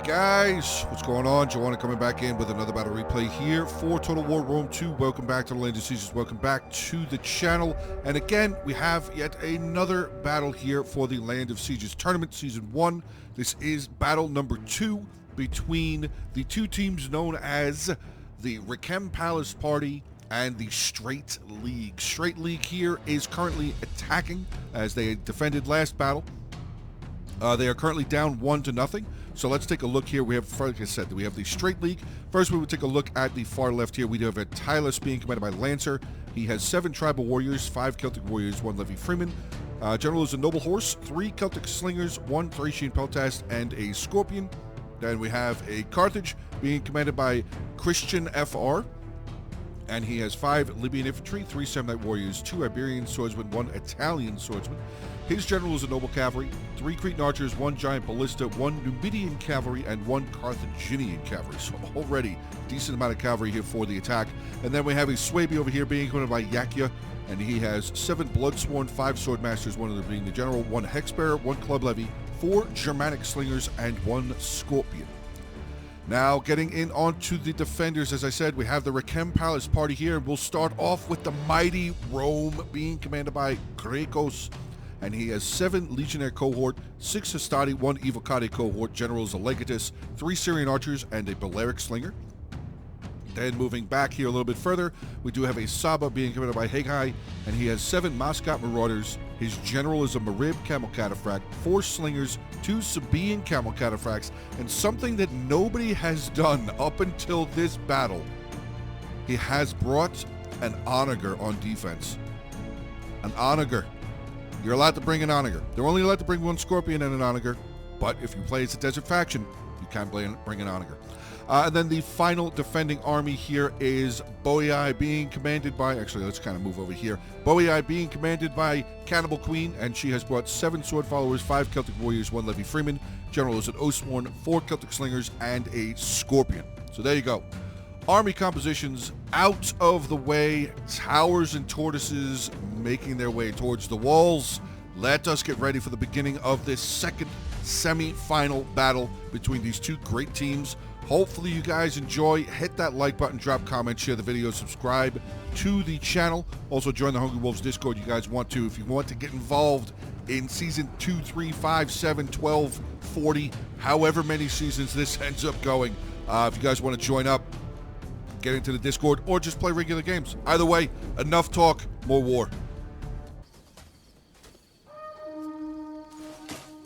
Guys, what's going on? Joe Onit coming back in with another battle replay here for Total War Rome 2. Welcome back to the Land of Sieges. Welcome back to the channel. And again, we have yet another battle here for the Land of Sieges Tournament Season 1. This is battle number 2 between the two teams known as the Rechem Palace Party and the Straight League. Straight League here is currently attacking as they defended last battle. They are currently down 1-0. So let's take a look here. We have, like I said, we have the Straight League. First, we would take a look at the far left here. We do have a Tylus being commanded by Lancer. He has 7 Tribal Warriors, 5 Celtic Warriors, 1 Levy Freeman. General is a Noble Horse, 3 Celtic Slingers, 1 Thracian Peltast, and a Scorpion. Then we have a Carthage being commanded by Christian FR. And he has 5 Libyan Infantry, 3 Samnite Warriors, 2 Iberian Swordsmen, 1 Italian Swordsman. His general is a Noble Cavalry, 3 Cretan Archers, 1 Giant Ballista, 1 Numidian Cavalry, and 1 Carthaginian Cavalry. So already decent amount of cavalry here for the attack. And then we have a Swaby over here being commanded by Yakia, and he has 7 Bloodsworn, 5 Swordmasters, 1 of them being the general, 1 Hexbearer, 1 Club Levy, 4 Germanic Slingers, and 1 Scorpion. Now, getting in onto the defenders, as I said, we have the Rechem Palace Party here, and we'll start off with the mighty Rome being commanded by Grekos, and he has 7 Legionnaire Cohort, 6 Hastati, 1 Evocati Cohort, Generals a Legatus, 3 Syrian Archers, and a Balearic Slinger. Then moving back here a little bit further, we do have a Saba being commanded by Haggai, and he has 7 Muscat Marauders. His general is a Marib Camel Cataphract, 4 Slingers, 2 Sabaean Camel Cataphracts, and something that nobody has done up until this battle. He has brought an Onager on defense. An Onager. You're allowed to bring an Onager. They're only allowed to bring 1 Scorpion and an Onager, but if you play as a Desert Faction, you can bring an Onager. And then the final defending army here is Boii being commanded by, actually let's kind of move over here. Boii being commanded by Cannibal Queen, and she has brought 7 Sword Followers, 5 Celtic Warriors, 1 Levy Freeman. General is an Oathsworn, 4 Celtic Slingers, and a Scorpion. So there you go. Army compositions out of the way, towers and tortoises making their way towards the walls. Let us get ready for the beginning of this second semi-final battle between these two great teams. Hopefully you guys enjoy. Hit that like button, drop comments, share the video, subscribe to the channel. Also join the Hungry Wolves Discord. You guys want to, if you want to get involved in season 2, 3, 5, 7, 12, 40, however many seasons this ends up going. If you guys want to join up, get into the Discord, or just play regular games. Either way, enough talk, more war.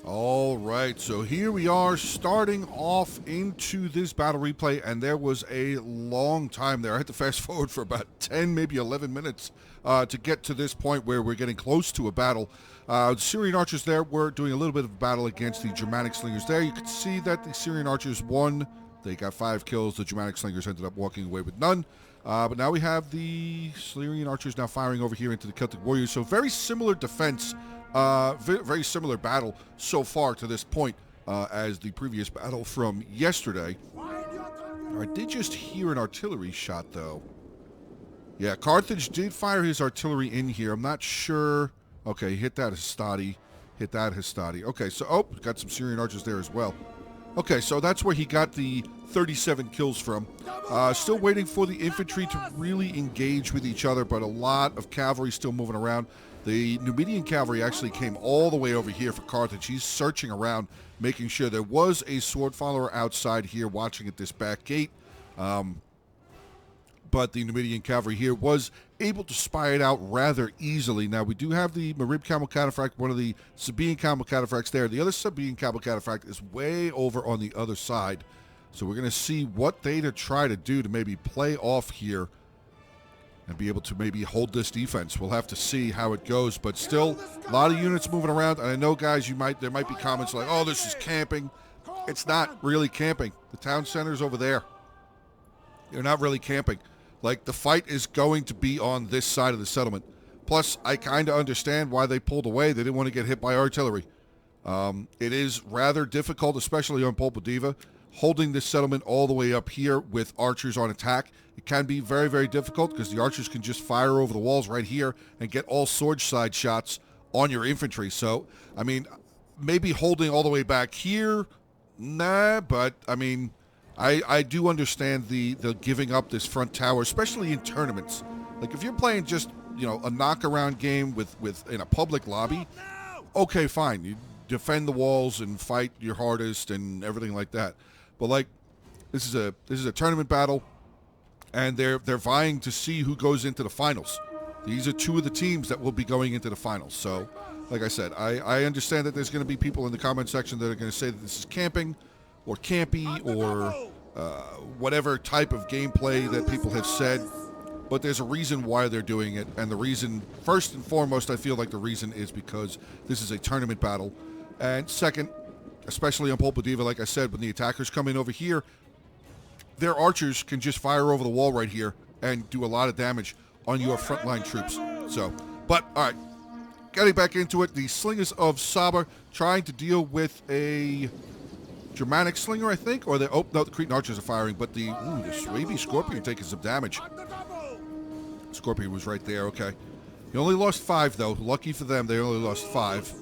All right, so here we are starting off into this battle replay, and there was a long time there. I had to fast forward for about 10, maybe 11 minutes to get to this point where we're getting close to a battle. The Syrian Archers there were doing a little bit of battle against the Germanic Slingers there. You could see that the Syrian Archers won. They got 5 kills. The Germanic Slingers ended up walking away with none. But now we have the Syrian Archers now firing over here into the Celtic Warriors. So very similar defense. Very similar battle so far to this point as the previous battle from yesterday. I did just hear an artillery shot, though. Yeah, Carthage did fire his artillery in here. I'm not sure. Okay, hit that Hastati. Hit that Hastati. Okay, so, oh, got some Syrian Archers there as well. Okay, so that's where he got the 37 kills from. Still waiting for the infantry to really engage with each other, but a lot of cavalry still moving around. The Numidian cavalry actually came all the way over here for Carthage. He's searching around, making sure there was a sword follower outside here watching at this back gate. But the Numidian cavalry here was able to spy it out rather easily. Now, we do have the Marib Camel Cataphract, one of the Sabaean Camel Cataphracts there. The other Sabaean Camel Cataphract is way over on the other side. So we're going to see what they try to do to maybe play off here and be able to maybe hold this defense. We'll have to see how it goes, but still a lot of units moving around. And I know, guys, there might be comments like, oh, this is camping. It's not really camping. The town center's over there. You're not really camping. Like, the fight is going to be on this side of the settlement. Plus, I kind of understand why they pulled away. They didn't want to get hit by artillery. It is rather difficult, especially on Polpa Diva, holding this settlement all the way up here with archers on attack. It can be very, very difficult because the archers can just fire over the walls right here and get all sword side shots on your infantry. So, I mean, maybe holding all the way back here Nah, but, I mean, I do understand the giving up this front tower, especially in tournaments. Like, if you're playing just, you know, a knock-around game with in a public lobby, okay, fine. You defend the walls and fight your hardest and everything like that. But, like, this is a tournament battle, and they're vying to see who goes into the finals. These are two of the teams that will be going into the finals. So, like I said, I understand that there's going to be people in the comment section that are going to say that this is camping or campy or whatever type of gameplay that people have said. But there's a reason why they're doing it. And the reason, first and foremost, I feel like the reason is because this is a tournament battle. And second, especially on Pulpa Diva, like I said, when the attackers come in over here, their archers can just fire over the wall right here and do a lot of damage on your frontline troops. So, but, all right. Getting back into it, the Slingers of Saba trying to deal with a Germanic Slinger, I think, or the, oh, no, the Cretan Archers are firing, but the Swaby Scorpion taking some damage. Scorpion was right there, okay. He only lost 5, though. Lucky for them, they only lost 5.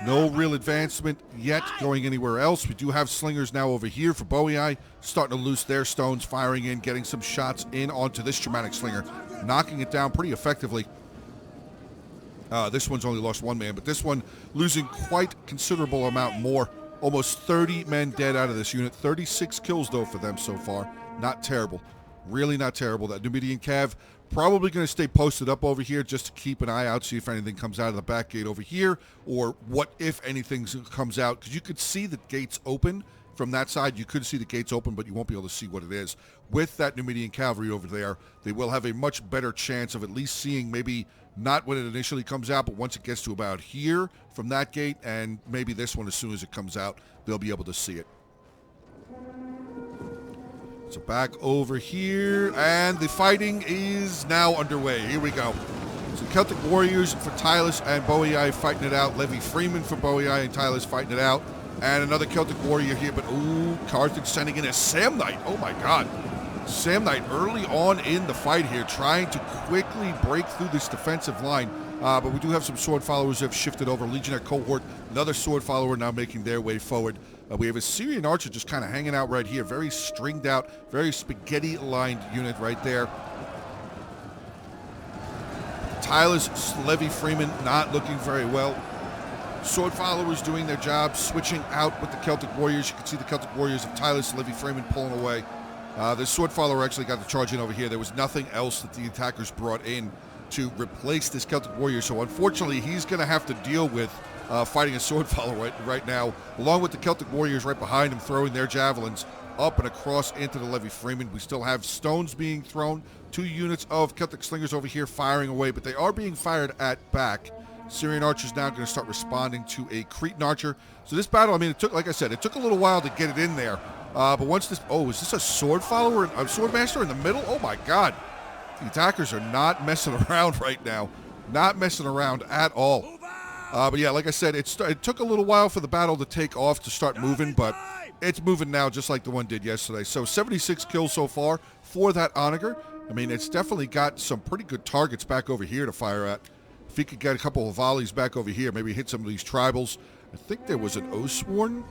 No real advancement yet going anywhere else. We do have Slingers now over here for Boei, starting to loose their stones, firing in, getting some shots in onto this Germanic Slinger, knocking it down pretty effectively. This one's only lost 1 man, but this one losing quite considerable amount more. Almost 30 men dead out of this unit. 36 kills, though, for them so far. Not terrible. Really not terrible. That Numidian Cav probably going to stay posted up over here just to keep an eye out, see if anything comes out of the back gate over here, or what if anything comes out. Because you could see the gates open from that side. You could see the gates open, but you won't be able to see what it is. With that Numidian cavalry over there, they will have a much better chance of at least seeing maybe not when it initially comes out, but once it gets to about here from that gate, and maybe this one as soon as it comes out, they'll be able to see it. So back over here, and the fighting is now underway. Here we go. So Celtic Warriors for Tylus and Boei fighting it out. Levy Freeman for Boei and Tylus fighting it out. And another Celtic Warrior here, but ooh, Carthage sending in a Sam Knight. Oh my God. Sam Knight early on in the fight here, trying to quickly break through this defensive line. But we do have some sword followers who have shifted over. Legionnaire cohort, another sword follower now making their way forward. We have a Syrian archer just kind of hanging out right here. Very stringed out, very spaghetti-lined unit right there. Tylus, Levy Freeman not looking very well. Sword followers doing their job, switching out with the Celtic Warriors. You can see the Celtic Warriors of Tylus, Levy Freeman pulling away. The sword follower actually got the charge in over here. There was nothing else that the attackers brought in to replace this Celtic Warrior. So unfortunately, he's going to have to deal with fighting a sword follower right now, along with the Celtic Warriors right behind him, throwing their javelins up and across into the Levy Freeman. We still have stones being thrown. 2 units of Celtic Slingers over here firing away, but they are being fired at back. Syrian Archer's now going to start responding to a Cretan Archer. So this battle, I mean, it took, like I said, it took a little while to get it in there. But once this, oh, is this a sword follower, a sword master in the middle? Oh my God. The attackers are not messing around right now. Not messing around at all. But yeah, like I said, it took a little while for the battle to take off, to start moving, but it's moving now just like the one did yesterday. So 76 kills so far for that Onager. I mean, it's definitely got some pretty good targets back over here to fire at. If he could get a couple of volleys back over here, maybe hit some of these tribals. I think there was an Oathsworn.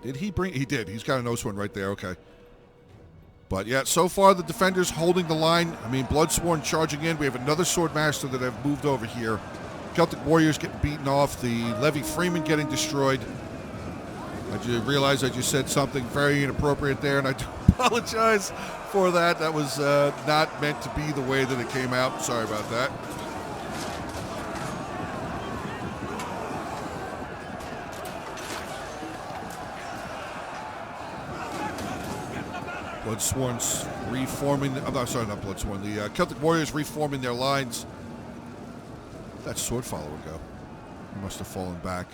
Did he bring? He did. He's got an Oathsworn right there. Okay. But yeah, so far the defenders holding the line. I mean, Bloodsworn charging in. We have another Swordmaster that have moved over here. Celtic Warriors getting beaten off. The Levy Freeman getting destroyed. I realize I just said something very inappropriate there, and I do apologize for that. That was not meant to be the way that it came out. Sorry about that. Bloodsworn's reforming. I'm not sorry, not Bloodsworn. The Celtic Warriors reforming their lines. That sword follower go. He must have fallen back.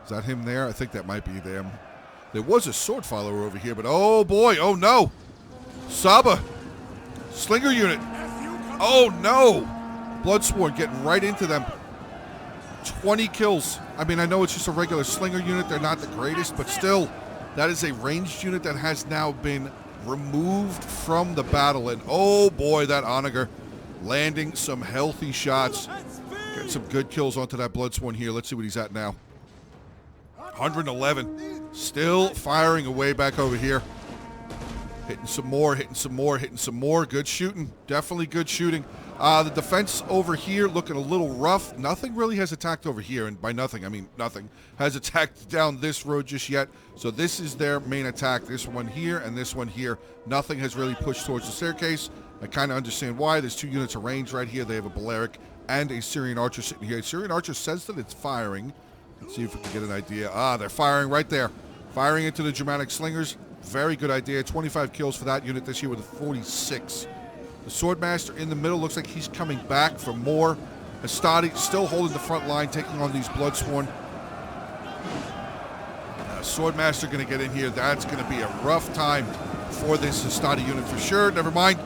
Is that him there? I think that might be them. There was a sword follower over here, but oh boy, oh no. Saba. Slinger unit. Oh no. Bloodsworn getting right into them. 20 kills. I mean, I know it's just a regular Slinger unit. They're not the greatest, but still, that is a ranged unit that has now been removed from the battle. And oh boy, that Onager landing some healthy shots. Getting some good kills onto that Bloodsworn here. Let's see what he's at now. 111. Still firing away back over here. Hitting some more, hitting some more, hitting some more. Good shooting. Definitely good shooting. The defense over here looking a little rough. Nothing really has attacked over here, and by nothing, I mean nothing has attacked down this road just yet. So this is their main attack. This one here and this one here. Nothing has really pushed towards the staircase. I kind of understand why. There's 2 units of range right here. They have a Balearic and a Syrian Archer sitting here. Syrian Archer says that it's firing. Let's see if we can get an idea. They're firing right there. Firing into the Germanic Slingers. Very good idea. 25 kills for that unit this year with a 46. The Swordmaster in the middle looks like he's coming back for more. Hastati still holding the front line, taking on these Bloodsworn. Swordmaster going to get in here. That's going to be a rough time for this Hastati unit for sure. Never mind.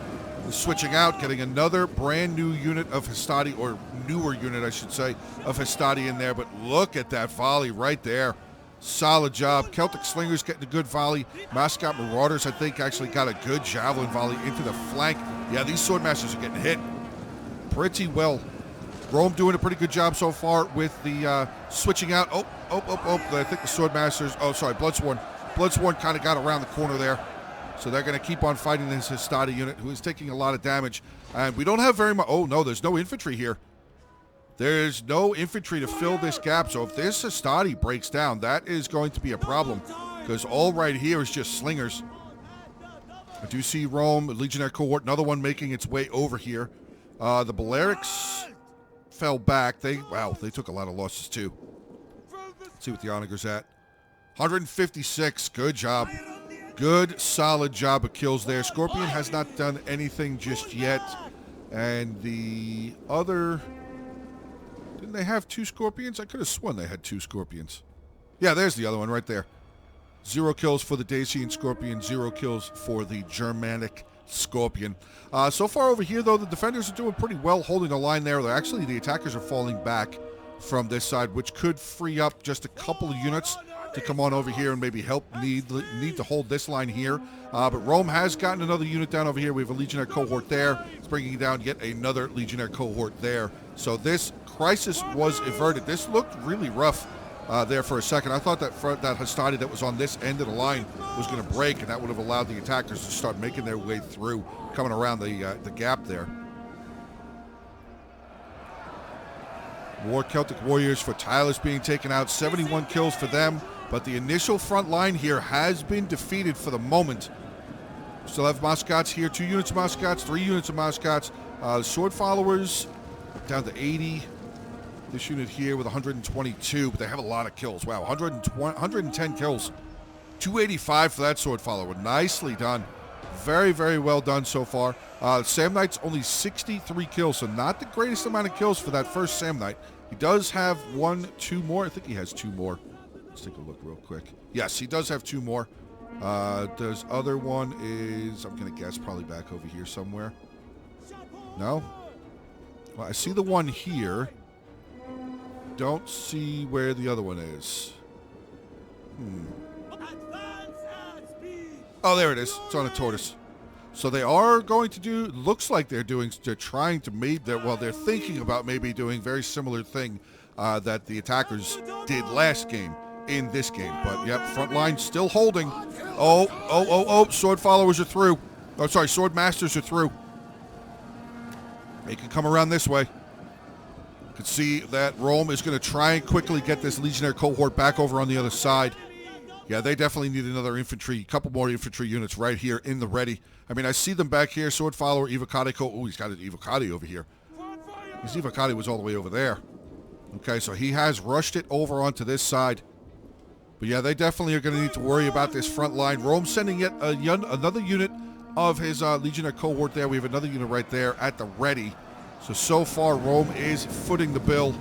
Switching out, getting another brand new unit of Hastati, or newer unit, I should say, of Hastati in there. But look at that volley right there. Solid job. Celtic Slingers getting a good volley. Mascot Marauders, I think, actually got a good javelin volley into the flank. Yeah, these Swordmasters are getting hit pretty well. Rome doing a pretty good job so far with the switching out. I think the Swordmasters, Bloodsworn. Bloodsworn kind of got around the corner there. So they're going to keep on fighting this Hastati unit, who is taking a lot of damage. And we don't have very much. Oh, no, there's no infantry here. There's no infantry to fill this gap. So if this Hastati breaks down, that is going to be a problem. Because all right here is just slingers. I do see Rome, Legionnaire cohort, another one making its way over here. The Balearics fell back. They took a lot of losses too. Let's see what the Onagers at. 156. Good job. Good, solid job of kills there. Scorpion has not done anything just yet. And the other... Didn't they have 2 Scorpions? I could have sworn they had 2 Scorpions. Yeah, there's the other one right there. 0 kills for the Dacian Scorpion, 0 kills for the Germanic Scorpion. So far over here, though, the defenders are doing pretty well holding the line there. Actually, the attackers are falling back from this side, which could free up just a couple of units to come on over here and maybe help need to hold this line here. But Rome has gotten another unit down over here. We have a Legionnaire cohort there. It's bringing down yet another Legionnaire cohort there. So this crisis was averted. This looked really rough there for a second. I thought that Hastati that was on this end of the line was going to break, and that would have allowed the attackers to start making their way through, coming around the gap there. More Celtic Warriors for Tylus being taken out. 71 kills for them. But the initial front line here has been defeated for the moment. Still have Mascots here. 2 units of Mascots, 3 units of Mascots. Sword Followers down to 80. This unit here with 122, but they have a lot of kills. Wow, 110 kills. 285 for that Sword Follower. Nicely done. Very, very well done so far. Sam Knight's only 63 kills, so not the greatest amount of kills for that first Sam Knight. He does have 2 more. I think he has 2 more. Let's take a look real quick. Yes, he does have 2 more. This other one is, I'm going to guess, probably back over here somewhere. No? Well, I see the one here. Don't see where the other one is. Oh, there it is. It's on a tortoise. So they are going to do, looks like they're trying to make their, well, they're thinking about maybe doing very similar thing that the attackers did last game in this game. But, yep, front line still holding. Oh, Sword Followers are through. Oh, sorry, Sword Masters are through. They can come around this way. You can see that Rome is going to try and quickly get this Legionnaire cohort back over on the other side. Yeah, they definitely need another infantry, a couple more infantry units right here in the ready. I mean, I see them back here. Sword Follower, Evocati. Oh, he's got an Evocati over here. His Evocati was all the way over there. Okay, so he has rushed it over onto this side. But yeah, they definitely are going to need to worry about this front line. Rome sending yet another unit of his Legionnaire cohort there. We have another unit right there at the ready. So far, Rome is footing the bill,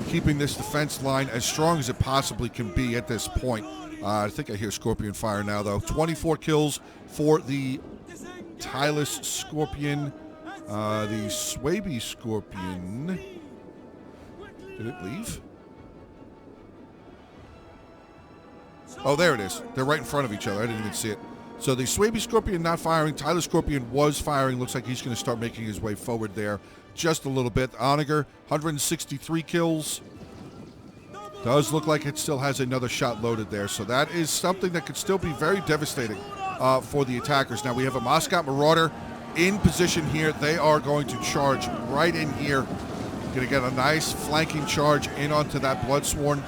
keeping this defense line as strong as it possibly can be at this point. I think I hear Scorpion fire now, though. 24 kills for the Tylus Scorpion. The Swaby Scorpion. Did it leave? Oh, there it is. They're right in front of each other. I didn't even see it. So the Swaby Scorpion not firing. Tylus Scorpion was firing. Looks like he's going to start making his way forward there just a little bit. Onager, 163 kills. Does look like it still has another shot loaded there. So that is something that could still be very devastating for the attackers. Now we have a Moscow Marauder in position here. They are going to charge right in here. Going to get a nice flanking charge in onto that Bloodsworn.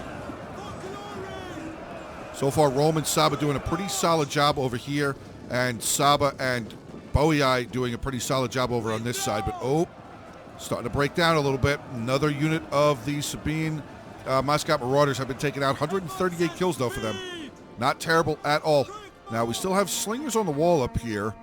So far, Rome and Saba doing a pretty solid job over here. And Saba and Boei doing a pretty solid job over on this side. But, starting to break down a little bit. Another unit of the Sabine Moscow Marauders have been taken out. 138 kills, though, for them. Not terrible at all. Now, we still have slingers on the wall up here.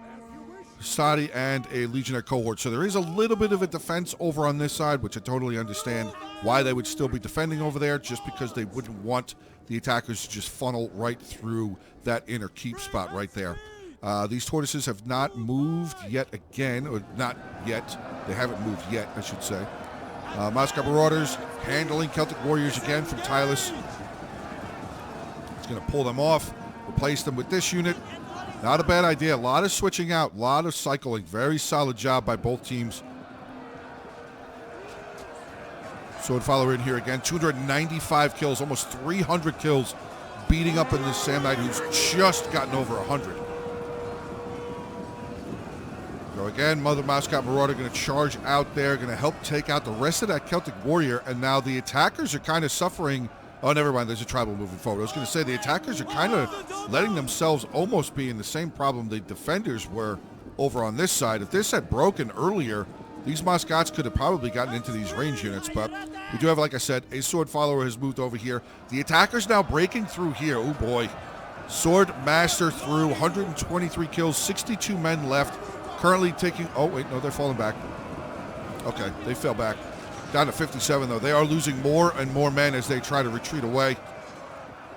Sadi and a Legionnaire cohort. So there is a little bit of a defense over on this side, which I totally understand why they would still be defending over there, just because they wouldn't want the attackers to just funnel right through that inner keep spot right there. These tortoises have not moved yet again, or not yet. They haven't moved yet, I should say. Moscow Marauders handling Celtic Warriors again from Tylus. It's going to pull them off, replace them with this unit. Not a bad idea. A lot of switching out, a lot of cycling. Very solid job by both teams. Sword Follower in here again. 295 kills, almost 300 kills, beating up in this Sam Knight who's just gotten over 100. So again, Mother Moscow Marauder going to charge out there, going to help take out the rest of that Celtic Warrior. And now the attackers are kind of suffering. Oh, never mind. There's a tribal moving forward. I was going to say the attackers are kind of letting themselves almost be in the same problem the defenders were over on this side. If this had broken earlier, these Moscots could have probably gotten into these range units. But we do have, like I said, a Sword Follower has moved over here. The attackers now breaking through here. Oh, boy. Sword Master through. 123 kills. 62 men left. Currently taking... Oh, wait. No, they're falling back. Okay. They fell back. Down to 57, though. They are losing more and more men as they try to retreat away.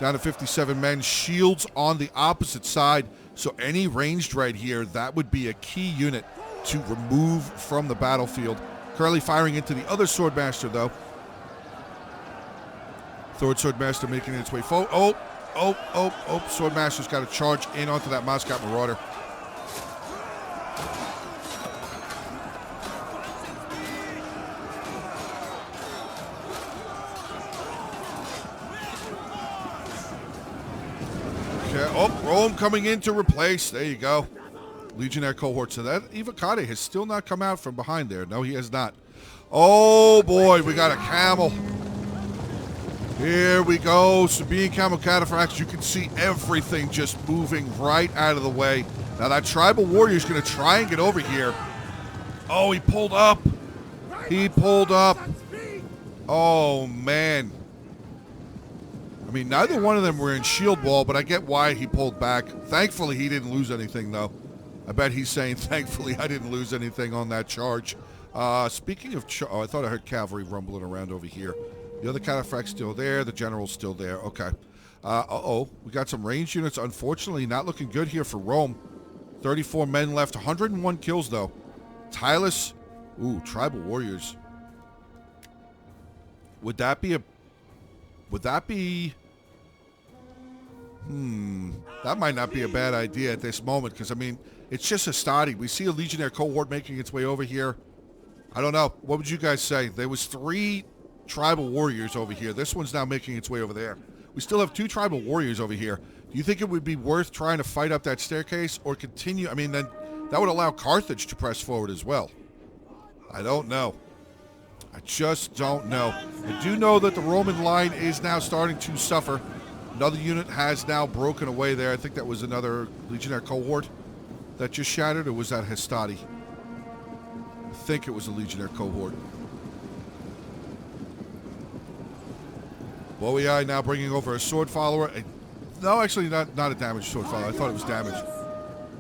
Down to 57 men. Shields on the opposite side. So any ranged right here, that would be a key unit to remove from the battlefield. Currently firing into the other Swordmaster, though. Third Swordmaster making its way forward. Swordmaster's got to charge in onto that Moscow Marauder. Rome coming in to replace. There you go. Legionnaire cohort. So that Ivacade has still not come out from behind there. No, he has not. Oh, boy. We got a camel. Here we go. Sabine camel cataphracts. You can see everything just moving right out of the way. Now that tribal warrior is going to try and get over here. Oh, he pulled up. He pulled up. Oh, man. I mean, neither one of them were in shield wall, but I get why he pulled back. Thankfully, he didn't lose anything, though. I bet he's saying, thankfully, I didn't lose anything on that charge. Speaking of... I thought I heard cavalry rumbling around over here. The other cataphract's still there. The general's still there. Okay. We got some ranged units. Unfortunately, not looking good here for Rome. 34 men left. 101 kills, though. Tylus. Ooh, tribal warriors. Would that be... that might not be a bad idea at this moment, because, I mean, it's just a study. We see a Legionnaire cohort making its way over here. I don't know. What would you guys say? There was 3 tribal warriors over here. This one's now making its way over there. We still have 2 tribal warriors over here. Do you think it would be worth trying to fight up that staircase or continue? I mean, then that would allow Carthage to press forward as well. I don't know. I just don't know. I do know that the Roman line is now starting to suffer. Another unit has now broken away there. I think that was another Legionnaire cohort that just shattered, or was that Hastati? I think it was a Legionnaire cohort. Boei now bringing over a Sword Follower. No, actually not a damaged Sword Follower. I thought it was damaged.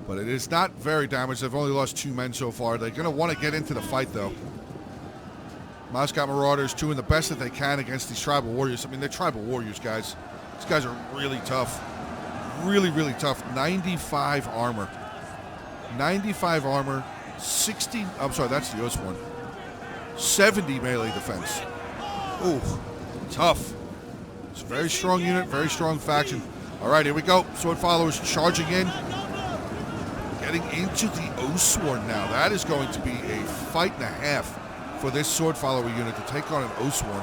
But it is not very damaged. They've only lost 2 men so far. They're going to want to get into the fight, though. Moscow Marauders doing the best that they can against these tribal warriors. I mean, they're tribal warriors, guys. These guys are really tough. Really, really tough. 95 armor. 95 armor. 60... I'm sorry, that's the Osborne. 70 melee defense. Ooh, tough. It's a very strong unit, very strong faction. All right, here we go. Sword Followers charging in. Getting into the Osborne now. That is going to be a fight and a half for this Sword Follower unit to take on an Osborne.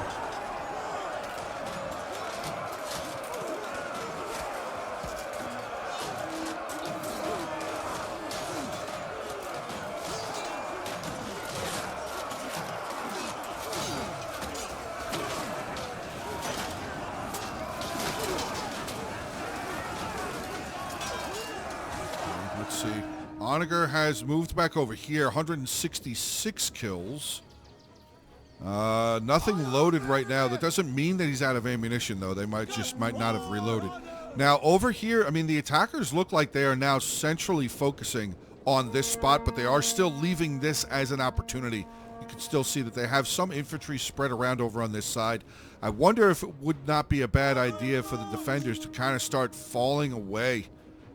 see. Onager has moved back over here. 166 kills. Nothing loaded right now. That doesn't mean that he's out of ammunition, though. They might not have reloaded. Now, over here, I mean, the attackers look like they are now centrally focusing on this spot, but they are still leaving this as an opportunity. You can still see that they have some infantry spread around over on this side. I wonder if it would not be a bad idea for the defenders to kind of start falling away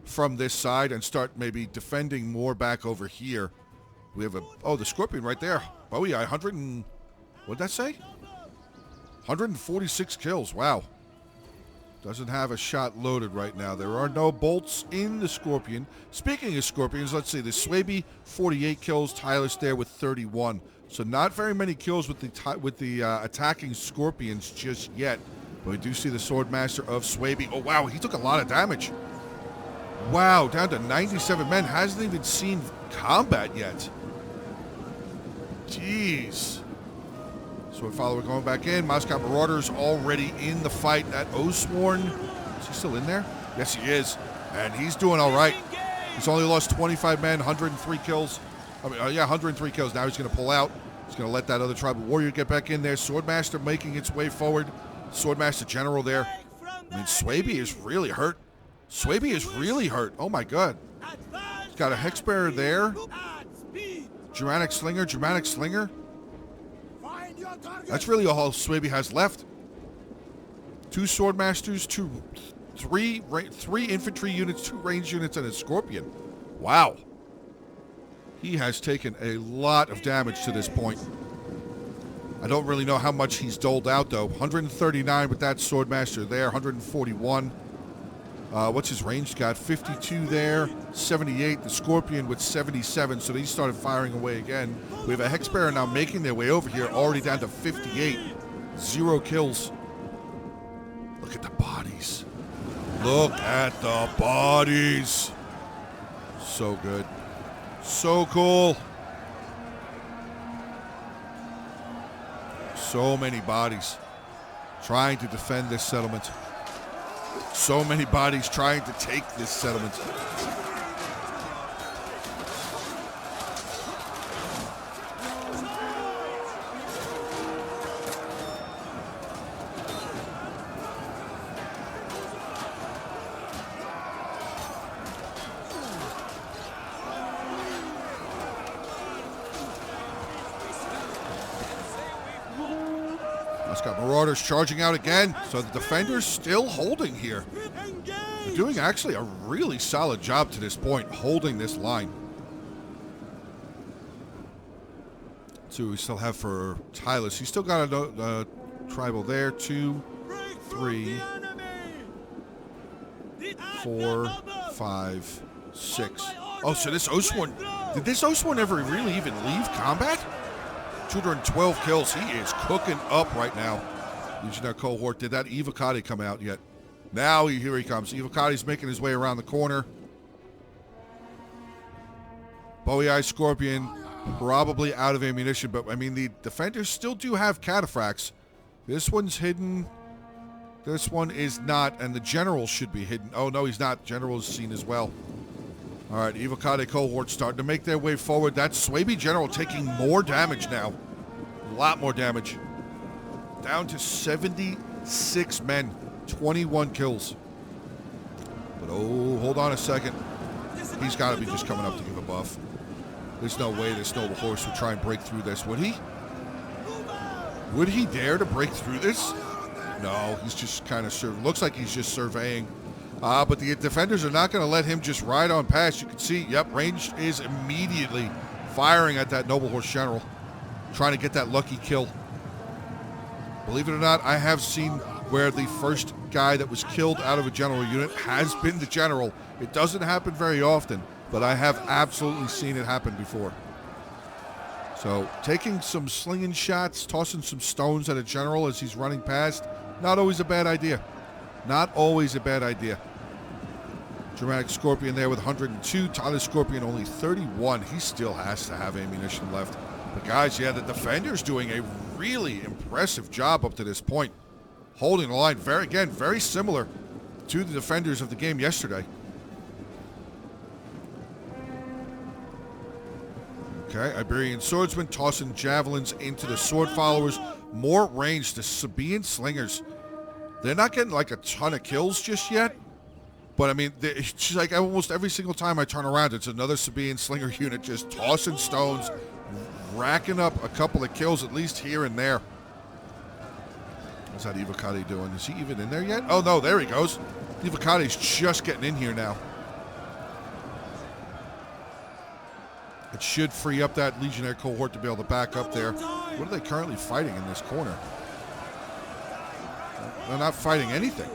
from this side and start maybe defending more back over here. We have the Scorpion right there. Oh yeah, what'd that say? 146 kills, wow. Doesn't have a shot loaded right now. There are no bolts in the Scorpion. Speaking of Scorpions, let's see. The Swaby, 48 kills. Tyler's there with 31. So not very many kills with the attacking Scorpions just yet. But we do see the Swordmaster of Swaby. Oh, wow. He took a lot of damage. Wow. Down to 97 men. Hasn't even seen combat yet. Jeez. Sword Follower going back in. Moscow Marauders already in the fight at Osworn. Is he still in there? Yes, he is. And he's doing all right. He's only lost 25 men, 103 kills. 103 kills. Now he's going to pull out. He's going to let that other tribal warrior get back in there. Swordmaster making its way forward. Swordmaster General there. I mean, Swaby is really hurt. Swaby is really hurt. Oh, my God. He's got a Hexbearer there. Germanic Slinger. That's really all Swaby has left. 2 Swordmasters, three infantry units, 2 range units, and a Scorpion. Wow. He has taken a lot of damage to this point. I don't really know how much he's doled out, though. 139 with that Swordmaster there, 141. What's his range got? 52 there, 78. The Scorpion with 77, so he started firing away again. We have a Hexbearer now making their way over here, already down to 58. 0 kills. Look at the bodies. Look at the bodies. So good. So cool. So many bodies trying to defend this settlement. So many bodies trying to take this settlement. Got Marauders charging out again, so the defenders still holding here. They're doing actually a really solid job to this point, holding this line. So we still have for Tylus. He's still got a tribal there. 2, 3, 4, 5, 6. Oh, so this Osworn, did this Osworn ever really even leave combat? 212 kills. He is cooking up right now. Legionnaire cohort. Did that Evocati come out yet? Now here he comes. Evocati's making his way around the corner. Bowie Eye Scorpion probably out of ammunition, but I mean the defenders still do have cataphracts. This one's hidden. This one is not, and the general should be hidden. Oh no, he's not. General is seen as well. All right, Evocati cohort starting to make their way forward. That Swaby General taking more damage now. A lot more damage. Down to 76 men. 21 kills. But oh, hold on a second. He's got to be just coming up to give a buff. There's no way this noble horse would try and break through this, would he? Would he dare to break through this? No, he's just kind of looks like he's just surveying. But the defenders are not going to let him just ride on past. You can see, yep, ranged is immediately firing at that noble horse general, trying to get that lucky kill. Believe it or not, I have seen where the first guy that was killed out of a general unit has been the general. It doesn't happen very often, but I have absolutely seen it happen before. So taking some slinging shots, tossing some stones at a general as he's running past, not always a bad idea. Not always a bad idea. Dramatic Scorpion there with 102. Tyler Scorpion only 31. He still has to have ammunition left. But guys, yeah, the defender's doing a really impressive job up to this point. Holding the line, very similar to the defenders of the game yesterday. Okay, Iberian swordsmen tossing javelins into the sword followers. More range. The Sabaean slingers. They're not getting like a ton of kills just yet. But I mean, it's like almost every single time I turn around, it's another Sabaean slinger unit just tossing stones, racking up a couple of kills at least here and there. What's that Ivakade doing? Is he even in there yet? Oh no, there he goes. Ivakade's just getting in here now. It should free up that Legionnaire cohort to be able to back up there. What are they currently fighting in this corner? They're not fighting anything.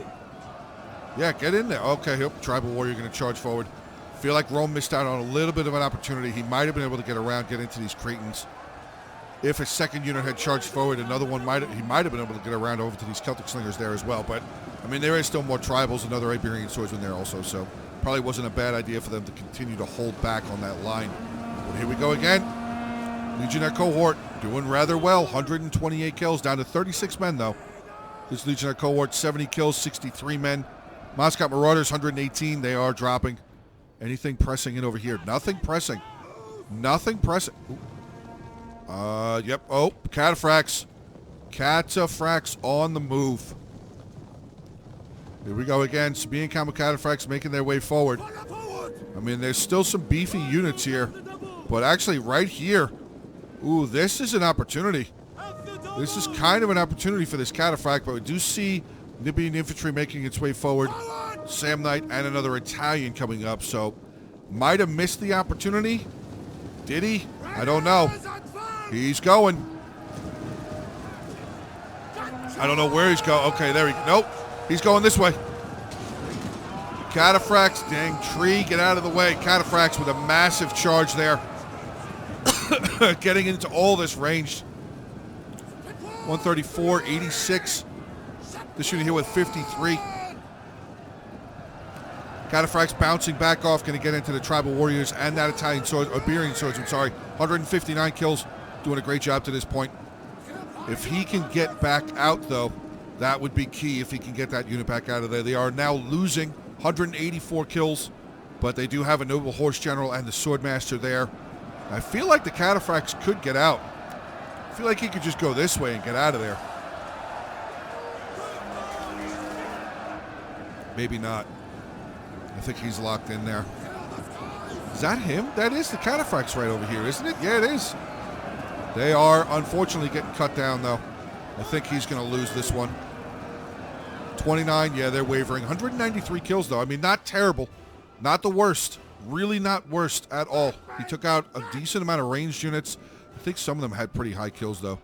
Yeah, get in there. Okay, yep, Tribal Warrior going to charge forward. Feel like Rome missed out on a little bit of an opportunity. He might have been able to get around, get into these Cretans. If a second unit had charged forward, another one he might have been able to get around over to these Celtic slingers there as well. But, I mean, there is still more tribals, another Iberian swordsman there also, so probably wasn't a bad idea for them to continue to hold back on that line. But here we go again. Legionnaire cohort doing rather well. 128 kills, down to 36 men, though. This Legionnaire cohort, 70 kills, 63 men. Moscow Marauders, 118. They are dropping. Anything pressing in over here? Nothing pressing. Nothing pressing. Ooh. Yep. Oh, Cataphracts. Cataphracts on the move. Here we go again. Sabaean Camel Cataphracts making their way forward. I mean, there's still some beefy units here. But actually, right here, ooh, this is an opportunity. This is kind of an opportunity for this Cataphract, but we do see Libyan infantry making its way forward. Samnite and another Italian coming up, so might have missed the opportunity. Did he? I don't know. He's going. I don't know where he's going. Okay, there he goes. Nope. He's going this way. Cataphracts, dang tree, get out of the way. Cataphracts with a massive charge there. Getting into all this range. 134, 86. This unit here with 53. Cataphracts bouncing back off, going to get into the Tribal Warriors and that Iberian swordsman, sorry. 159 kills, doing a great job to this point. If he can get back out, though, that would be key if he can get that unit back out of there. They are now losing 184 kills, but they do have a noble horse general and the swordmaster there. I feel like the Cataphracts could get out. I feel like he could just go this way and get out of there. Maybe not. I think he's locked in there. Is that him? That is the Cataphracts right over here, isn't it? Yeah, it is. They are unfortunately getting cut down, though. I think he's going to lose this one. 29, yeah, they're wavering. 193 kills, though. I mean, not terrible. Not the worst. Really not worst at all. He took out a decent amount of ranged units. I think some of them had pretty high kills, though.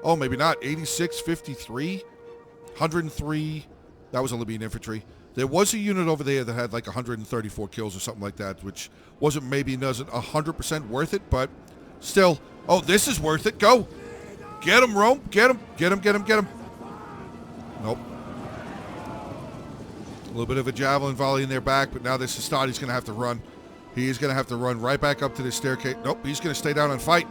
Oh, maybe not. 86, 53, 103. That was a Libyan infantry. There was a unit over there that had like 134 kills or something like that, which wasn't 100% worth it, but still. Oh, this is worth it. Go. Get him, Rome. Get him. Get him, get him, get him. Nope. A little bit of a javelin volley in their back, but now this Hastade's going to have to run. He is going to have to run right back up to this staircase. Nope, he's going to stay down and fight.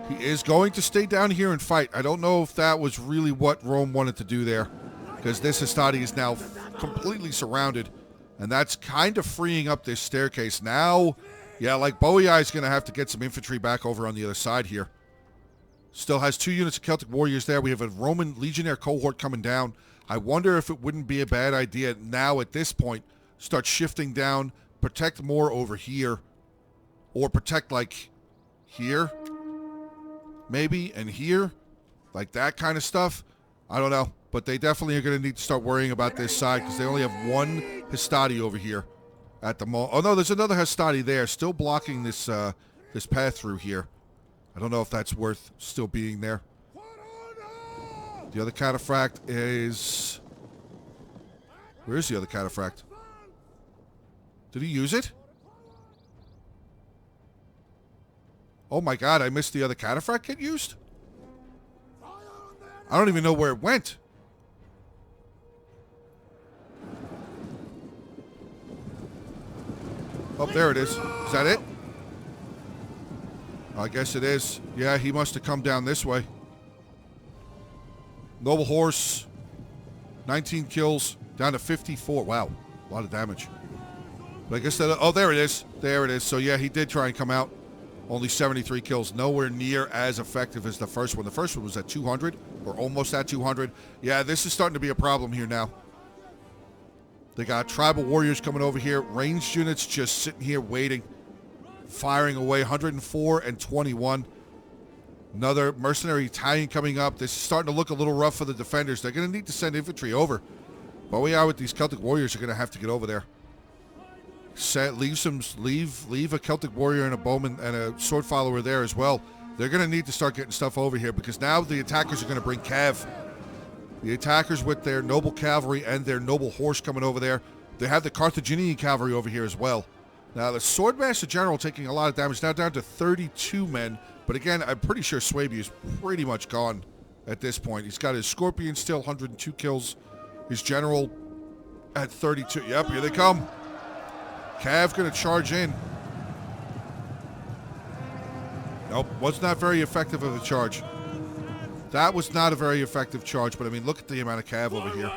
He is going to stay down here and fight. I don't know if that was really what Rome wanted to do there, because this Hastade is now completely surrounded, and that's kind of freeing up this staircase. Now, yeah, like Boei is going to have to get some infantry back over on the other side here. Still has 2 units of Celtic warriors there. We have a Roman legionnaire cohort coming down. I wonder if it wouldn't be a bad idea now at this point, start shifting down, protect more over here, or protect like here, maybe, and here, like that kind of stuff. I don't know, but they definitely are going to need to start worrying about this side because they only have one Hastade over here at the moment. Oh no, there's another Hastade there, still blocking this this path through here. I don't know if that's worth still being there. The other Cataphract is... Where is the other Cataphract? Did he use it? Oh my god, I missed the other Cataphract get used? I don't even know where it went. Oh, there it is. Is that it? I guess it is. Yeah, he must have come down this way. Noble horse. 19 kills. Down to 54. Wow. A lot of damage. But I guess that... Oh, there it is. There it is. So, yeah, he did try and come out. Only 73 kills. Nowhere near as effective as the first one. The first one was at 200, or almost at 200. Yeah, this is starting to be a problem here now. They got tribal warriors coming over here. Ranged units just sitting here waiting. Firing away. 104 and 21. Another mercenary Italian coming up. This is starting to look a little rough for the defenders. They're going to need to send infantry over. But we are with these Celtic warriors are going to have to get over there. Leave a Celtic warrior and a bowman and a sword follower there as well. They're going to need to start getting stuff over here because now the attackers are going to bring cav. The attackers with their noble cavalry and their noble horse coming over there. They have the Carthaginian cavalry over here as well. Now the Swordmaster General taking a lot of damage, now down to 32 men. But again, I'm pretty sure Swaby is pretty much gone at this point. He's got his Scorpion still, 102 kills. His General at 32. Yep, here they come. Cav going to charge in. Nope, was not very effective of a charge. That was not a very effective charge, but I mean, look at the amount of cav over here.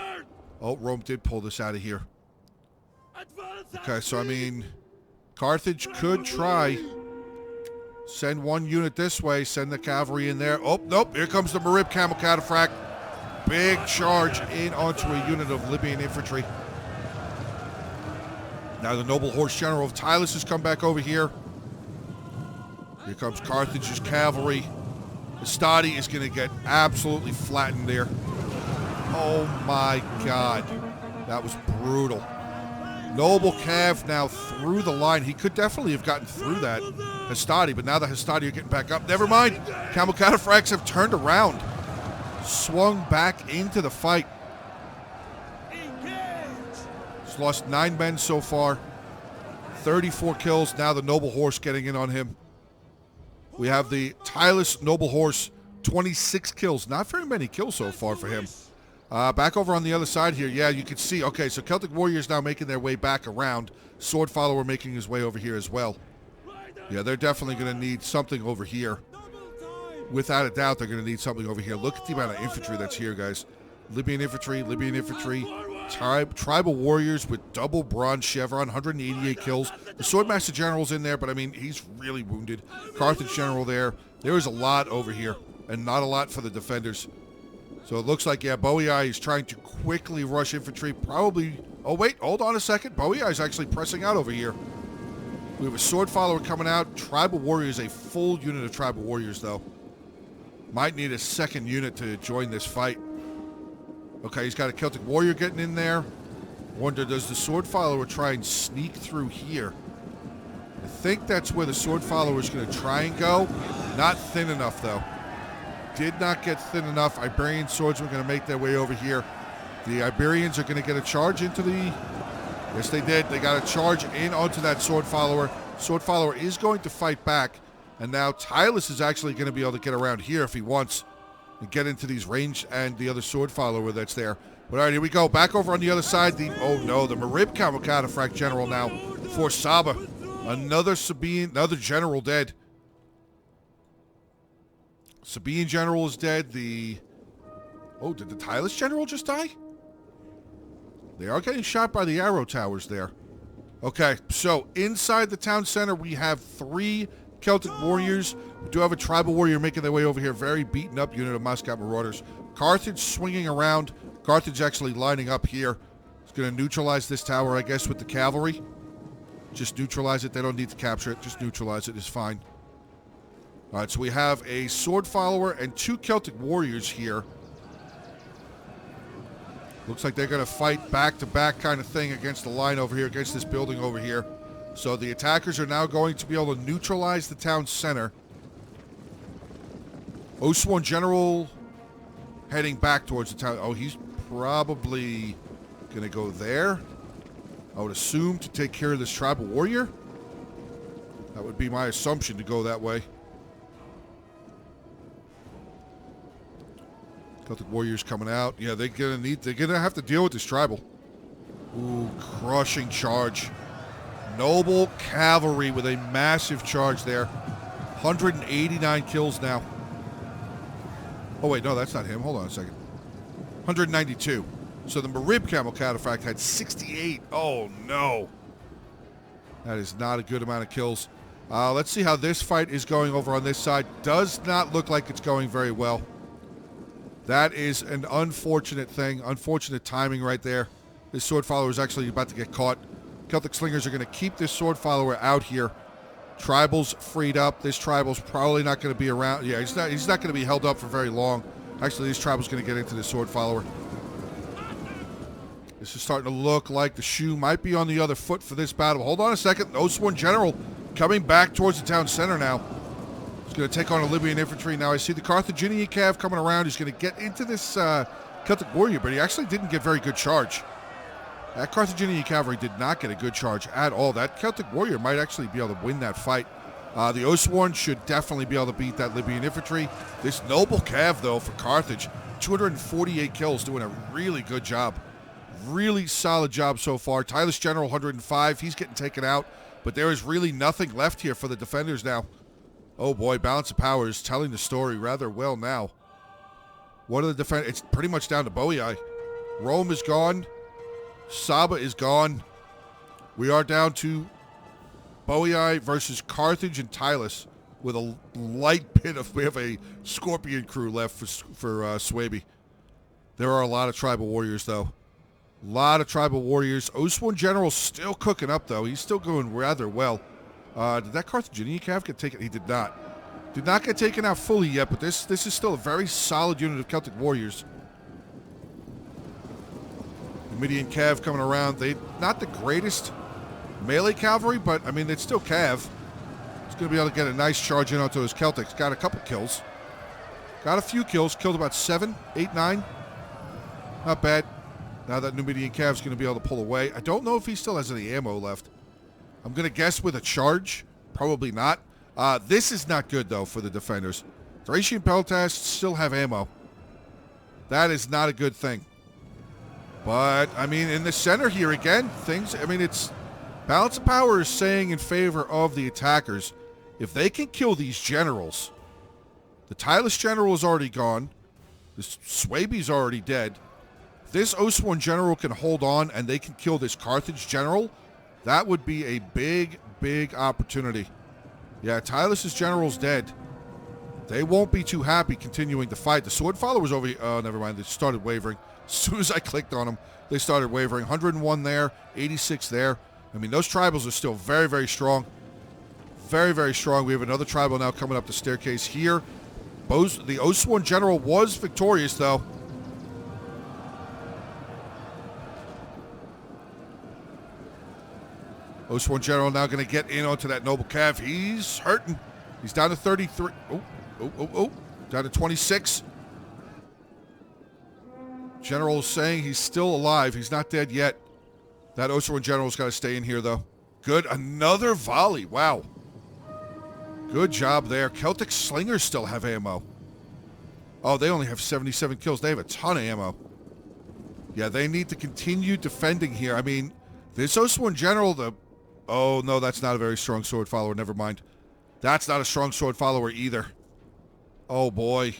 Oh, Rome did pull this out of here. Okay, so I mean, Carthage could try. Send one unit this way, send the cavalry in there. Oh, nope, here comes the Marib Camel Cataphract. Big charge in onto a unit of Libyan infantry. Now the noble horse general of Tylus has come back over here. Here comes Carthage's cavalry. Estadi is going to get absolutely flattened there. Oh my god. That was brutal. Noble Cav now through the line. He could definitely have gotten through that Hastati, but now the Hastati are getting back up. Never mind. Camel Cataphracts have turned around. Swung back into the fight. He's lost 9 men so far. 34 kills. Now the Noble Horse getting in on him. We have the Tylus Noble Horse. 26 kills. Not very many kills so far for him. Back over on the other side here. Yeah, you can see. Okay, so Celtic Warriors now making their way back around. Sword Follower making his way over here as well. Yeah, they're definitely going to need something over here. Without a doubt, they're going to need something over here. Look at the amount of infantry that's here, guys. Libyan infantry. Tribal warriors with double bronze chevron, 188 kills. The Swordmaster General's in there, but I mean, he's really wounded. Carthage General there. There is a lot over here, and not a lot for the defenders. So it looks like, yeah, Boei is trying to quickly rush infantry. Probably, oh wait, hold on a second. Boei is actually pressing out over here. We have a sword follower coming out. Tribal warriors, a full unit of tribal warriors, though. Might need a second unit to join this fight. Okay, he's got a Celtic warrior getting in there. Wonder, does the sword follower try and sneak through here? I think that's where the sword follower is going to try and go. Not thin enough, though. Did not get thin enough. Iberian swordsmen are going to make their way over here. The Iberians are going to get a charge into the... Yes, they did. They got a charge in onto that sword follower. Sword follower is going to fight back. And now Tylus is actually going to be able to get around here if he wants and get into these range and the other sword follower that's there. But all right, here we go. Back over on the other side. Oh no, the Marib Camel Cataphract General now for Saba. Another Sabaean, another general dead. Sabaean general is dead. Oh, did the Tylus general just die? They are getting shot by the arrow towers there. Okay, so inside the town center, we have 3 Celtic warriors. We do have a tribal warrior making their way over here. Very beaten up unit of Muscat Marauders. Carthage swinging around. Carthage actually lining up here. It's going to neutralize this tower, I guess, with the cavalry. Just neutralize it. They don't need to capture it. Just neutralize it. It's fine. All right, so we have a sword follower and 2 Celtic warriors here. Looks like they're going to fight back-to-back kind of thing against the line over here, against this building over here. So the attackers are now going to be able to neutralize the town center. Oswan General heading back towards the town. Oh, he's probably going to go there. I would assume to take care of this tribal warrior. That would be my assumption, to go that way. Celtic warriors coming out. Yeah, they're gonna have to deal with this tribal. Ooh, crushing charge. Noble cavalry with a massive charge there. 189 kills now. Oh wait, no, that's not him. Hold on a second. 192. So the Marib Camel Cataphract had 68. Oh no. That is not a good amount of kills. Let's see how this fight is going over on this side. Does not look like it's going very well. That is an unfortunate thing. Unfortunate timing right there. This sword follower is actually about to get caught. Celtic Slingers are going to keep this sword follower out here. Tribal's freed up. This Tribal's probably not going to be around. Yeah, he's not going to be held up for very long. Actually, this Tribal's going to get into this sword follower. This is starting to look like the shoe might be on the other foot for this battle. Hold on a second. Oathsworn General coming back towards the town center now. He's going to take on a Libyan infantry. Now I see the Carthaginian cav coming around. He's going to get into this Celtic warrior, but he actually didn't get very good charge. That Carthaginian cavalry did not get a good charge at all. That Celtic warrior might actually be able to win that fight. The Oathsworn should definitely be able to beat that Libyan infantry. This noble cav, though, for Carthage, 248 kills, doing a really good job. Really solid job so far. Tylus General, 105. He's getting taken out, but there is really nothing left here for the defenders now. Oh boy, balance of power is telling the story rather well now. What are the defenders? It's pretty much down to Boii. Rome is gone. Saba is gone. We are down to Boii versus Carthage and Tylus with a light bit of, we have a Scorpion crew left for Swaby. There are a lot of tribal warriors though. A lot of tribal warriors. Oathsworn General still cooking up though. He's still going rather well. Did that Carthaginian cav get taken? He did not. Did not get taken out fully yet, but this is still a very solid unit of Celtic warriors. Numidian cav coming around. They not the greatest melee cavalry, but I mean it's still cav. He's going to be able to get a nice charge in onto his Celtics. Got a couple kills. Got a few kills. Killed about 7, 8, 9. Not bad. Now that Numidian cav's going to be able to pull away. I don't know if he still has any ammo left. I'm going to guess with a charge. Probably not. This is not good, though, for the defenders. Thracian Peltasts still have ammo. That is not a good thing. But, I mean, in the center here, again, things, I mean, it's balance of power is saying in favor of the attackers. If they can kill these generals, the Tylus General is already gone. This Swaby's already dead. If this Oathsworn General can hold on and they can kill this Carthage General, that would be a big, big opportunity. Yeah, Tylus's general's dead. They won't be too happy continuing to fight. The sword followers over here, oh, never mind. They started wavering. As soon as I clicked on them, they started wavering. 101 there, 86 there. I mean, those tribals are still very, very strong. Very, very strong. We have another tribal now coming up the staircase here. The Oathsworn General was victorious, though. Oathsworn General now going to get in onto that noble cav. He's hurting. He's down to 33. Oh. Down to 26. General is saying he's still alive. He's not dead yet. That Oathsworn General's got to stay in here, though. Good. Another volley. Wow. Good job there. Celtic Slingers still have ammo. Oh, they only have 77 kills. They have a ton of ammo. Yeah, they need to continue defending here. I mean, this Oathsworn General, oh, no, that's not a very strong sword follower. Never mind. That's not a strong sword follower either. Oh, boy.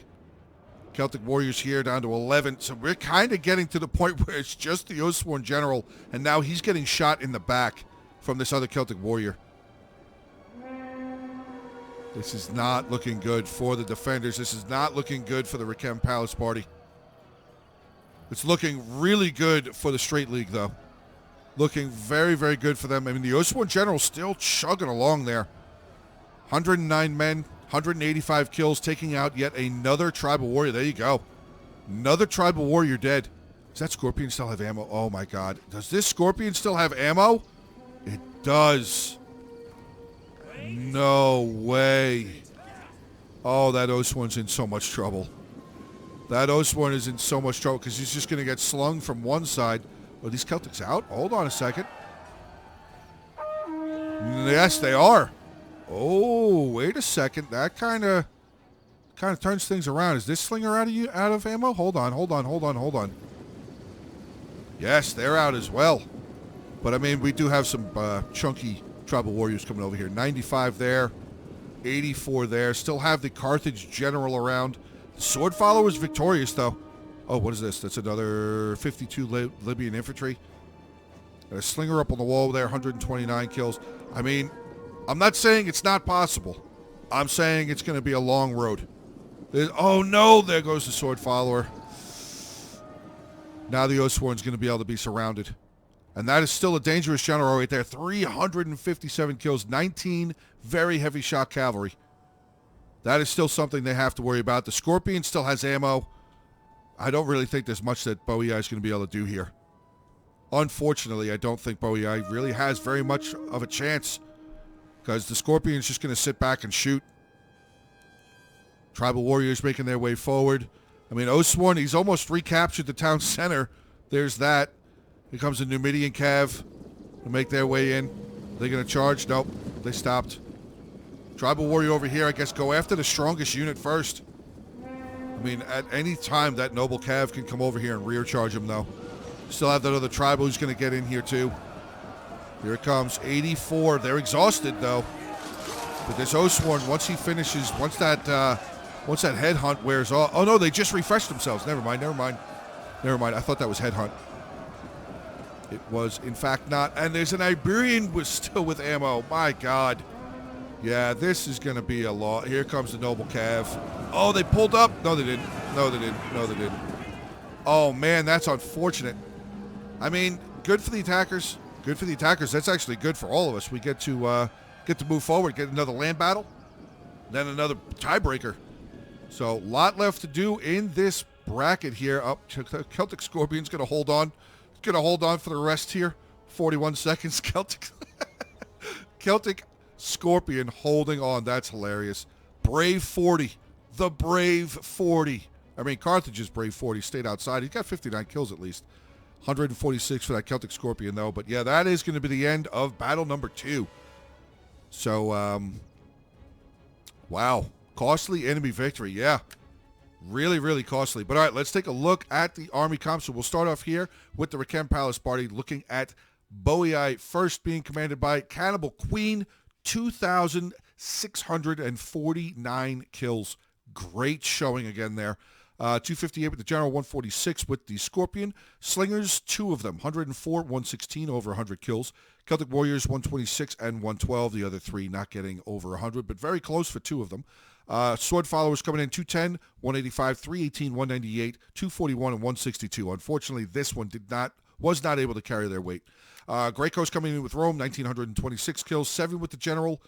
Celtic Warriors here down to 11. So we're kind of getting to the point where it's just the Oathsworn General, and now he's getting shot in the back from this other Celtic Warrior. This is not looking good for the defenders. This is not looking good for the Rakem Palace Party. It's looking really good for the Straight League, though. Looking very, very good for them. I mean, the Oathsworn General still chugging along there. 109 men, 185 kills, taking out yet another tribal warrior. There you go. Another tribal warrior dead. Does that Scorpion still have ammo? Oh, my God. Does this Scorpion still have ammo? It does. No way. Oh, that Oathsworn's in so much trouble. That Oathsworn is in so much trouble because he's just going to get slung from one side. Are these Celtics out? Hold on a second. Yes, they are. Oh, wait a second. That kind of turns things around. Is this Slinger out of ammo? Hold on. Yes, they're out as well. But, I mean, we do have some chunky tribal warriors coming over here. 95 there. 84 there. Still have the Carthage General around. The sword follower is victorious, though. Oh, what is this? That's another 52 Libyan infantry. Got a Slinger up on the wall there. 129 kills. I mean, I'm not saying it's not possible. I'm saying it's going to be a long road. Oh no, there goes the sword follower. Now the Oathsworn's going to be able to be surrounded. And that is still a dangerous general right there. 357 kills, 19 very heavy shot cavalry. That is still something they have to worry about. The Scorpion still has ammo. I don't really think there's much that Boei is going to be able to do here. Unfortunately, I don't think Boei really has very much of a chance, because the Scorpion's just going to sit back and shoot. Tribal warriors making their way forward. I mean, Oathsworn, he's almost recaptured the town center. There's that. Here comes the Numidian Cav to make their way in. They're going to charge? Nope. They stopped. Tribal warrior over here, I guess, go after the strongest unit first. I mean, at any time, that noble Cav can come over here and rear charge him, though. Still have that other tribal who's going to get in here, too. Here it comes. 84. They're exhausted, though. But this Oathsworn, once he finishes, once that headhunt wears off. Oh, no, they just refreshed themselves. Never mind. I thought that was headhunt. It was, in fact, not. And there's an Iberian still with ammo. My God. Yeah, this is going to be a lot. Here comes the noble Cav. Oh, they pulled up. No, they didn't. No, they didn't. Oh, man, that's unfortunate. I mean, good for the attackers. Good for the attackers. That's actually good for all of us. We get to move forward, get another land battle, then another tiebreaker. So, a lot left to do in this bracket here. Up to Celtic Scorpion's going to hold on. Going to hold on for the rest here. 41 seconds. Celtic Scorpion holding on. That's hilarious. Brave 40. The Brave 40. I mean, Carthage's Brave 40 stayed outside. He's got 59 kills at least. 146 for that Celtic Scorpion, though. But, yeah, that is going to be the end of battle number 2. So, wow. Costly enemy victory. Yeah. Really, really costly. But all right, let's take a look at the army comp. So we'll start off here with the Rakem Palace party, looking at Boei first, being commanded by Cannibal Queen, 2,649 kills. Great showing again there. 258 with the General, 146 with the Scorpion. Slingers, 2 of them, 104, 116, over 100 kills. Celtic Warriors, 126 and 112. The other 3 not getting over 100, but very close for 2 of them. Sword Followers coming in 210, 185, 318, 198, 241, and 162. Unfortunately, this one was not able to carry their weight. Grey Coast coming in with Rome, 1,926 kills, 7 with the General.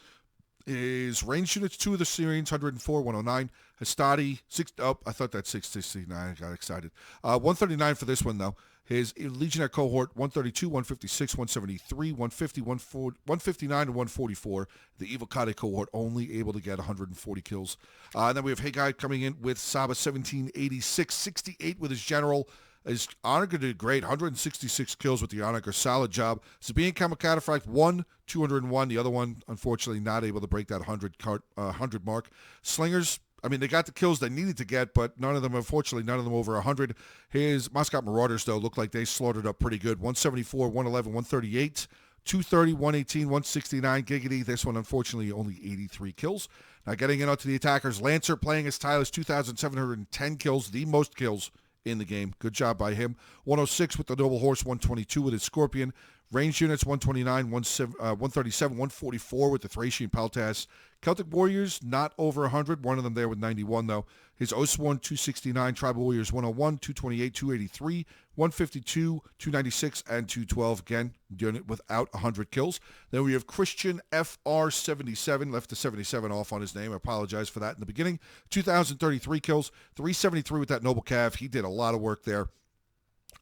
His ranged units, 2 of the Syrians, 104, 109. Hastati, I thought that's 669. I got excited. 139 for this one, though. His Legionnaire cohort, 132, 156, 173, 150, 159, and 144. The Evil Kade cohort only able to get 140 kills. And then we have Haggai coming in with Saba, 1786, 68 with his General. His Onager did great, 166 kills with the Onager. Solid job. Sabine Kamikataphract, 1, 201. The other one, unfortunately, not able to break that 100 mark. Slingers, I mean, they got the kills they needed to get, but none of them over 100. His Muscat Marauders, though, look like they slaughtered up pretty good. 174, 111, 138, 230, 118, 169. Giggity, this one, unfortunately, only 83 kills. Now, getting in onto the attackers, Lancer playing as Tyler's 2,710 kills, the most kills in the game. Good job by him. 106 with the Noble Horse, 122 with his Scorpion. Ranged units, 129, 137, 144 with the Thracian Peltas. Celtic Warriors, not over 100. One of them there with 91, though. His Oathsworn, 269. Tribal Warriors, 101, 228, 283, 152, 296, and 212. Again, doing it without 100 kills. Then we have Christian FR77. Left the 77 off on his name. I apologize for that in the beginning. 2,033 kills. 373 with that Noble Cav. He did a lot of work there.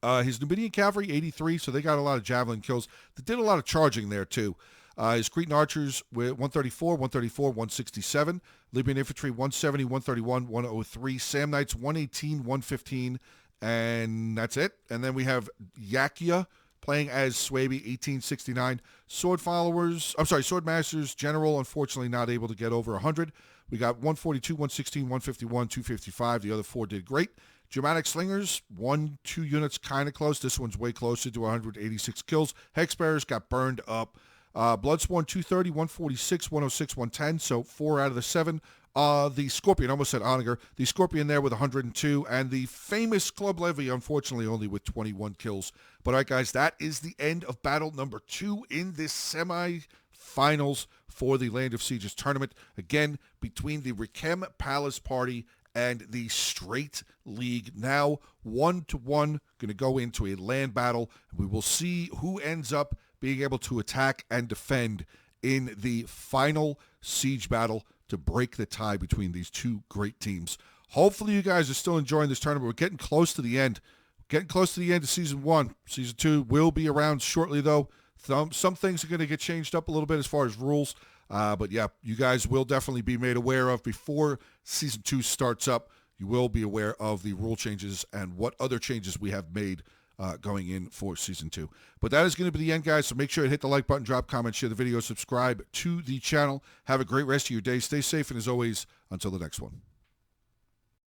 His Numidian Cavalry, 83, so they got a lot of javelin kills. They did a lot of charging there, too. His Cretan Archers, 134, 167. Libyan Infantry, 170, 131, 103. Sam Knights, 118, 115, and that's it. And then we have Yakia playing as Swaby, 1869. Sword Masters, General, unfortunately not able to get over 100. We got 142, 116, 151, 255. The other 4 did great. Germanic Slingers, 1-2 units kind of close. This one's way closer to 186 kills. Hexbearers got burned up. Bloodsworn, 230, 146, 106, 110. So 4 out of the 7. The Scorpion, almost said Onager. The Scorpion there with 102. And the famous Club Levy, unfortunately, only with 21 kills. But all right, guys, that is the end of battle number 2 in this semi finals for the Land of Sieges tournament. Again, between the Rakem Palace Party and the Straight League. Now 1-1, going to go into a land battle. We will see who ends up being able to attack and defend in the final siege battle to break the tie between these two great teams. Hopefully you guys are still enjoying this tournament. We're getting close to the end. Getting close to the end of Season 1. Season 2 will be around shortly, though. Some things are going to get changed up a little bit as far as rules. But yeah, you guys will definitely be made aware of before Season 2 starts up. You will be aware of the rule changes and what other changes we have made going in for Season 2. But that is going to be the end, guys. So make sure to hit the like button, drop comments, share the video, subscribe to the channel. Have a great rest of your day. Stay safe, and as always, until the next one.